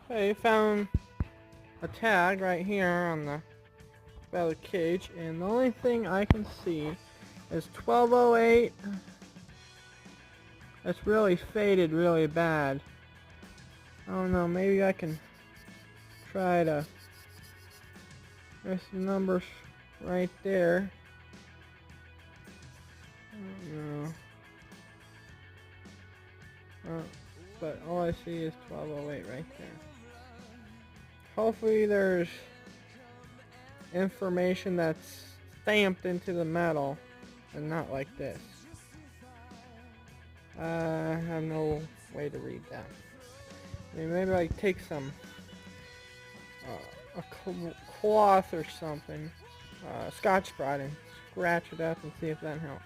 I found a tag right here on the battle cage, and the only thing I can see is 1208. It's really faded really bad. I don't know, maybe I can try to... There's some numbers right there. I don't know. But all I see is 1208 right there. Hopefully there's information that's stamped into the metal and not like this. I have no way to read that. I mean, maybe I take some a cloth or something, Scotch Brite, and scratch it up and see if that helps.